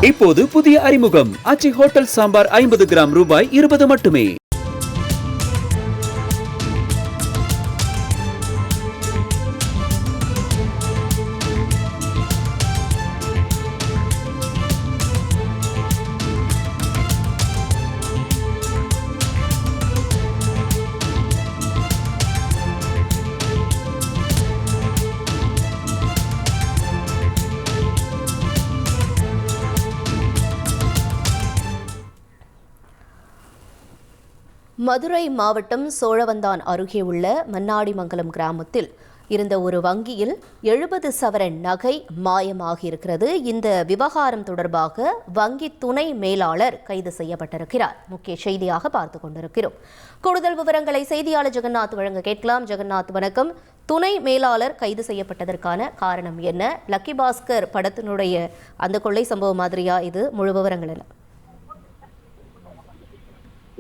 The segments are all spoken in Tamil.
இப்போது புதிய அறிமுகம் ஆச்சி ஹோட்டல் சாம்பார் 50 கிராம் ரூபாய் 20 மட்டுமே. மதுரை மாவட்டம் சோழவந்தான் அருகே உள்ள மன்னாடிமங்கலம் கிராமத்தில் இருந்த ஒரு வங்கியில் 70 சவரன் நகை மாயமாகியிருக்கிறது. இந்த விவகாரம் தொடர்பாக வங்கி துணை மேலாளர் கைது செய்யப்பட்டிருக்கிறார். முக்கிய செய்தியாக பார்த்து கொண்டிருக்கிறோம். கூடுதல் விவரங்களை செய்தியாளர் ஜெகநாத் வழங்க கேட்கலாம். ஜெகநாத், வணக்கம். துணை மேலாளர் கைது செய்யப்பட்டதற்கான காரணம் என்ன? லக்கி பாஸ்கர் படத்தினுடைய அந்த கொள்ளை சம்பவம் மாதிரியா இது? முழு விவரங்கள் என்ன?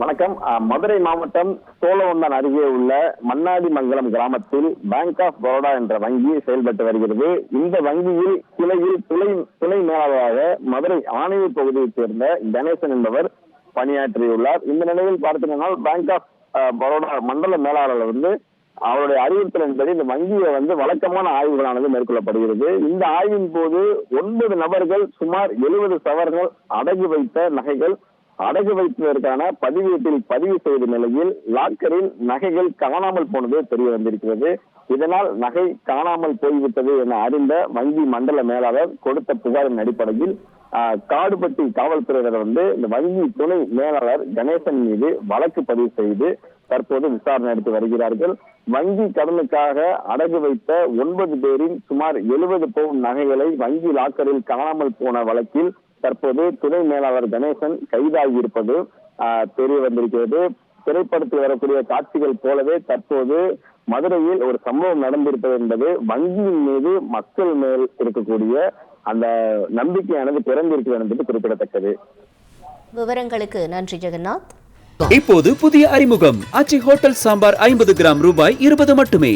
வணக்கம். மதுரை மாவட்டம் சோழவந்தான் அருகே உள்ள மன்னாடிமங்கலம் கிராமத்தில் பேங்க் ஆஃப் பரோடா என்ற வங்கி செயல்பட்டு வருகிறது. இந்த வங்கியில் கிளையில் துணை மேலாளராக மதுரை ஆணையூர் பகுதியைச் சேர்ந்த கணேசன் என்பவர் பணியாற்றியுள்ளார். இந்த நிலையில் பார்த்தீங்கன்னா பேங்க் ஆஃப் பரோடா மண்டல மேலாளர் அவருடைய அறிவுறுத்தல் என்பது இந்த வங்கியை வழக்கமான ஆய்வுகளானது மேற்கொள்ளப்படுகிறது. இந்த ஆய்வின் போது 9 நபர்கள் சுமார் 70 சவரங்கள் அடகு வைத்த நகைகள் அடகு வைப்பதற்கான பதிவேட்டில் பதிவு செய்த நிலையில் லாக்கரில் நகைகள் காணாமல் போனது தெரிய வந்திருக்கிறது. இதனால் நகை காணாமல் போய்விட்டது என அறிந்த வங்கி மண்டல மேலாளர் கொடுத்த புகாரின் அடிப்படையில் காடுபட்டி காவல்துறையினர் இந்த வங்கி துணை மேலாளர் கணேசன் மீது வழக்கு பதிவு செய்து தற்போது விசாரணை நடத்தி வருகிறார்கள். வங்கி கடனுக்காக அடகு வைத்த 9 பேரின் சுமார் 70 பவுன் நகைகளை வங்கி லாக்கரில் காணாமல் போன வழக்கில் தற்போது துணை மேலாளர் கணேசன் கைதாகி இருப்பது தெரிய வந்திருக்கிறது. திரைப்படத்தில் வரக்கூடிய காட்சிகள் போலவே தற்போது மதுரையில் ஒரு சம்பவம் நடந்திருப்பது என்பது வங்கியின் மீது மக்கள் மேல் இருக்கக்கூடிய அந்த நம்பிக்கையானது பிறந்திருக்கிறது என்பது குறிப்பிடத்தக்கது. விவரங்களுக்கு நன்றி ஜெகநாத். இப்போது புதிய அறிமுகம் ஆச்சி ஹோட்டல் சாம்பார் 50 கிராம் ரூபாய் 20 மட்டுமே.